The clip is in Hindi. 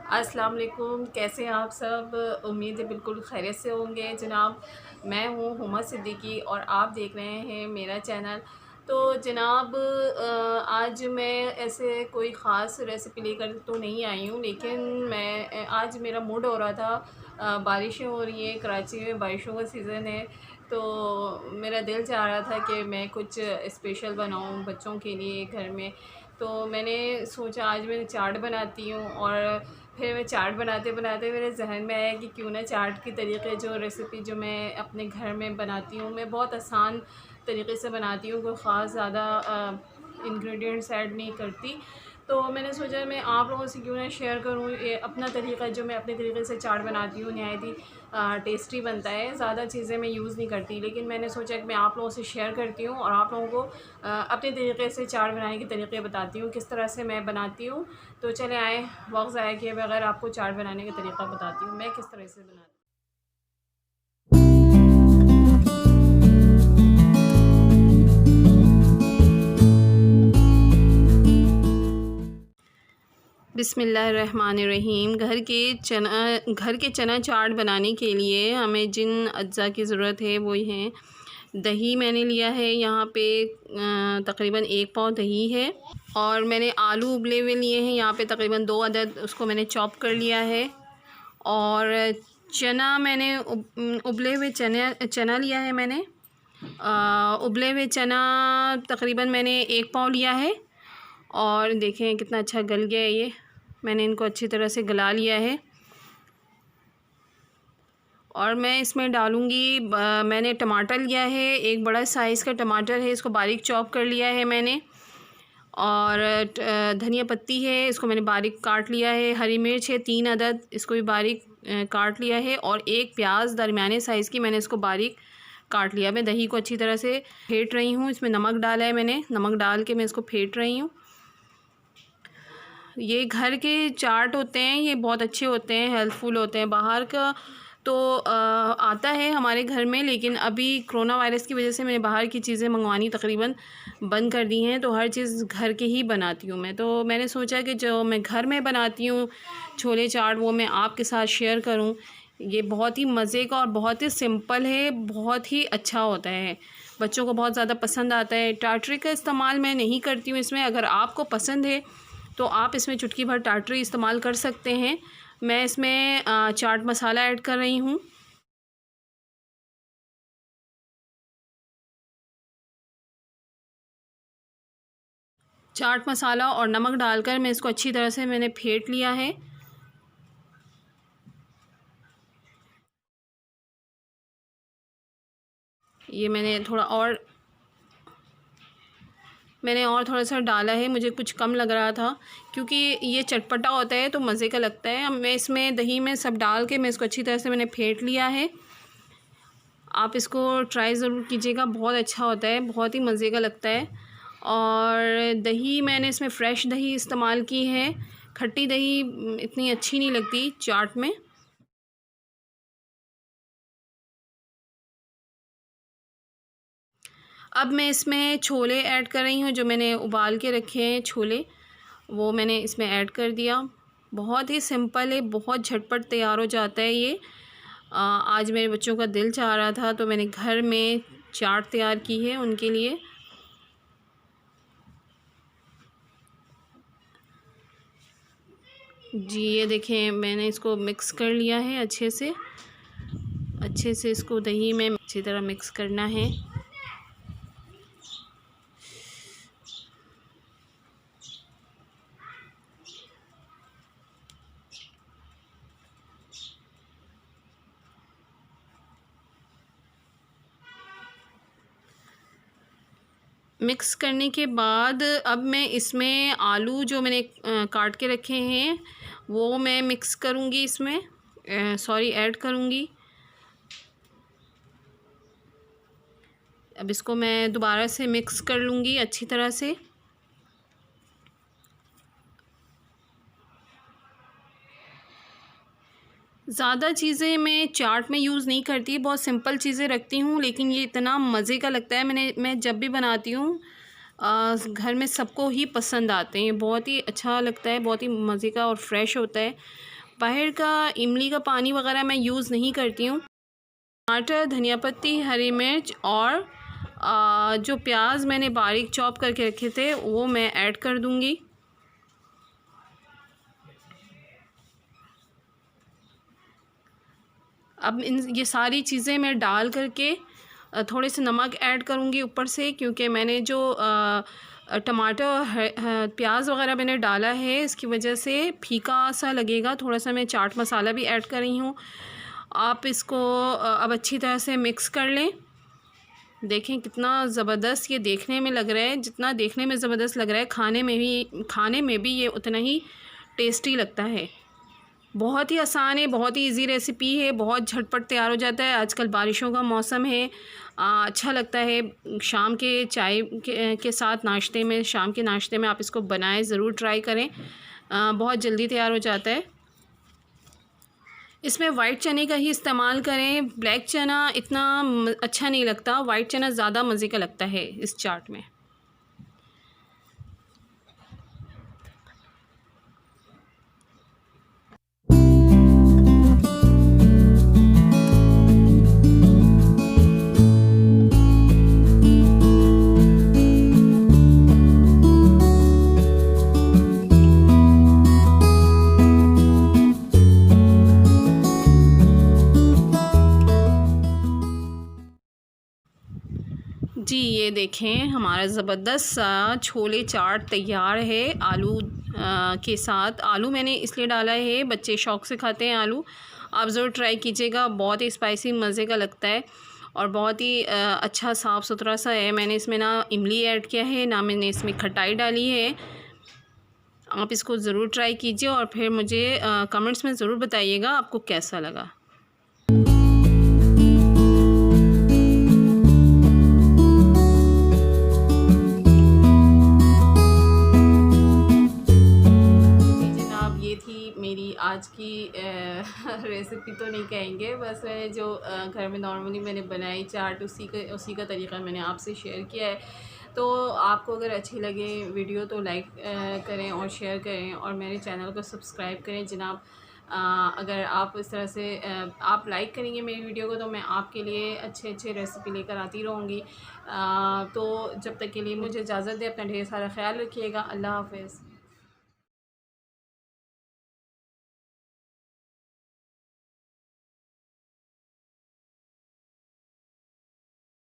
अस्सलाम वालेकुम, कैसे हैं आप सब। उम्मीद है बिल्कुल खैरियत से होंगे जनाब। मैं हूँ हुमा सिद्दीकी और आप देख रहे हैं मेरा चैनल। तो जनाब आज मैं ऐसे कोई ख़ास रेसिपी लेकर तो नहीं आई हूँ, लेकिन मैं आज मेरा मूड हो रहा था। बारिशें हो रही हैं, कराची में बारिशों का सीज़न है, तो मेरा दिल चाह रहा था कि मैं कुछ स्पेशल बनाऊँ बच्चों के लिए घर में। तो मैंने सोचा आज मैं चाट बनाती हूँ, और फिर मैं चाट बनाते बनाते मेरे जहन में आया कि क्यों ना चाट की तरीके जो रेसिपी जो मैं अपने घर में बनाती हूँ, मैं बहुत आसान तरीके से बनाती हूँ, कोई ख़ास ज़्यादा इंग्रेडिएंट्स ऐड नहीं करती। तो मैंने सोचा मैं आप लोगों से क्यों ना शेयर करूँ ये अपना तरीका, जो मैं अपने तरीके से चाट बनाती हूँ, नहायत ही टेस्टी बनता है। ज़्यादा चीज़ें मैं यूज़ नहीं करती, लेकिन मैंने सोचा कि मैं आप लोगों से शेयर करती हूँ और आप लोगों को अपने तरीके से चाट बनाने के तरीके बताती हूँ, किस तरह से मैं बनाती हूँ। तो चले आए वक्त ज़ाया किए बगैर आपको चाट बनाने का तरीका बताती हूँ मैं किस तरह से बनाती हूँ। बिस्मिल्लाहिर्रहमानिर्रहीम। घर के चना चाट बनाने के लिए हमें जिन अज्जा की ज़रूरत है वो हैं। दही मैंने लिया है यहाँ पे, तकरीबन 1 पाव दही है। और मैंने आलू उबले हुए लिए हैं यहाँ पे तकरीबन 2 अदद, उसको मैंने चॉप कर लिया है। और चना मैंने उबले हुए चना लिया है मैंने। उबले हुए चना तकरीबन मैंने 1 पाव लिया है। और देखें कितना अच्छा गल गया है ये, मैंने इनको अच्छी तरह से गला लिया है। और मैं इसमें डालूँगी, मैंने टमाटर लिया है, एक बड़ा साइज़ का टमाटर है, इसको बारीक चॉप कर लिया है मैंने। और धनिया पत्ती है, इसको मैंने बारीक काट लिया है। हरी मिर्च है 3 अदद, इसको भी बारीक काट लिया है। और एक प्याज दरमियाने साइज़ की मैंने इसको बारीक काट लिया। मैं दही को अच्छी तरह से फेंट रही हूँ, इसमें नमक डाला है मैंने, नमक डाल के मैं इसको फेंट रही हूँ। ये घर के चाट होते हैं, ये बहुत अच्छे होते हैं, हेल्पफुल होते हैं। बाहर का तो आता है हमारे घर में, लेकिन अभी कोरोना वायरस की वजह से मैंने बाहर की चीज़ें मंगवानी तकरीबन बंद कर दी हैं, तो हर चीज़ घर के ही बनाती हूँ मैं। तो मैंने सोचा कि जो मैं घर में बनाती हूँ छोले चाट, वो मैं आपके साथ शेयर करूँ। ये बहुत ही मज़े का और बहुत ही सिंपल है, बहुत ही अच्छा होता है, बच्चों को बहुत ज़्यादा पसंद आता है। टाटरी का इस्तेमाल मैं नहीं करती हूँ इसमें, अगर आपको पसंद है तो आप इसमें चुटकी भर टाटरी इस्तेमाल कर सकते हैं। मैं इसमें चाट मसाला ऐड कर रही हूँ। चाट मसाला और नमक डालकर मैं इसको अच्छी तरह से मैंने फेंट लिया है। ये मैंने और थोड़ा सा डाला है, मुझे कुछ कम लग रहा था, क्योंकि ये चटपटा होता है तो मज़े का लगता है। अब मैं इसमें दही में सब डाल के मैं इसको अच्छी तरह से मैंने फेंट लिया है। आप इसको ट्राई ज़रूर कीजिएगा, बहुत अच्छा होता है, बहुत ही मज़े का लगता है। और दही मैंने इसमें फ़्रेश दही इस्तेमाल की है, खट्टी दही इतनी अच्छी नहीं लगती चाट में। अब मैं इसमें छोले ऐड कर रही हूँ, जो मैंने उबाल के रखे हैं छोले, वो मैंने इसमें ऐड कर दिया। बहुत ही सिंपल है, बहुत झटपट तैयार हो जाता है ये। आज मेरे बच्चों का दिल चाह रहा था तो मैंने घर में चाट तैयार की है उनके लिए। जी ये देखें, मैंने इसको मिक्स कर लिया है अच्छे से इसको दही में अच्छी तरह मिक्स करना है। मिक्स करने के बाद अब मैं इसमें आलू जो मैंने काट के रखे हैं वो मैं मिक्स करूँगी, इसमें ऐड करूँगी। अब इसको मैं दोबारा से मिक्स कर लूँगी अच्छी तरह से। ज़्यादा चीज़ें मैं चाट में यूज़ नहीं करती, बहुत सिंपल चीज़ें रखती हूँ, लेकिन ये इतना मज़े का लगता है। मैं जब भी बनाती हूँ घर में सबको ही पसंद आते हैं, बहुत ही अच्छा लगता है, बहुत ही मज़े का और फ्रेश होता है। बाहर का इमली का पानी वगैरह मैं यूज़ नहीं करती हूँ। टमाटर, धनिया पत्ती, हरी मिर्च और जो प्याज मैंने बारीक चॉप करके रखे थे वो मैं ऐड कर दूँगी। अब ये सारी चीज़ें मैं डाल करके थोड़े से नमक ऐड करूँगी ऊपर से, क्योंकि मैंने जो टमाटर प्याज वगैरह मैंने डाला है इसकी वजह से फीका सा लगेगा। थोड़ा सा मैं चाट मसाला भी ऐड कर रही हूँ। आप इसको अब अच्छी तरह से मिक्स कर लें। देखें कितना ज़बरदस्त ये देखने में लग रहा है। जितना देखने में ज़बरदस्त लग रहा है खाने में भी ये उतना ही टेस्टी लगता है। बहुत ही आसान है, बहुत ही इजी रेसिपी है, बहुत झटपट तैयार हो जाता है। आजकल बारिशों का मौसम है, अच्छा लगता है शाम के चाय के साथ नाश्ते में, शाम के नाश्ते में आप इसको बनाएं, ज़रूर ट्राई करें। बहुत जल्दी तैयार हो जाता है। इसमें वाइट चने का ही इस्तेमाल करें, ब्लैक चना इतना अच्छा नहीं लगता, वाइट चना ज़्यादा मज़े का लगता है इस चाट में। जी ये देखें हमारा ज़बरदस्त सा छोले चाट तैयार है आलू के साथ। आलू मैंने इसलिए डाला है, बच्चे शौक़ से खाते हैं आलू। आप ज़रूर ट्राई कीजिएगा, बहुत ही स्पाइसी मज़े का लगता है और बहुत ही अच्छा साफ़ सुथरा सा है। मैंने इसमें ना इमली ऐड किया है, ना मैंने इसमें खटाई डाली है। आप इसको ज़रूर ट्राई कीजिए और फिर मुझे कमेंट्स में ज़रूर बताइएगा आपको कैसा लगा। मेरी आज की रेसिपी तो नहीं कहेंगे, बस मैंने जो घर में नॉर्मली मैंने बनाई चाट उसी का तरीक़ा मैंने आपसे शेयर किया है। तो आपको अगर अच्छी लगे वीडियो तो लाइक करें और शेयर करें और मेरे चैनल को सब्सक्राइब करें जनाब। अगर आप इस तरह से आप लाइक करेंगे मेरी वीडियो को तो मैं आपके लिए अच्छे रेसिपी लेकर आती रहूँगी। तो जब तक के लिए मुझे इजाज़त दें, अपना ढेर सारा ख्याल रखिएगा। अल्लाह हाफ़िज़।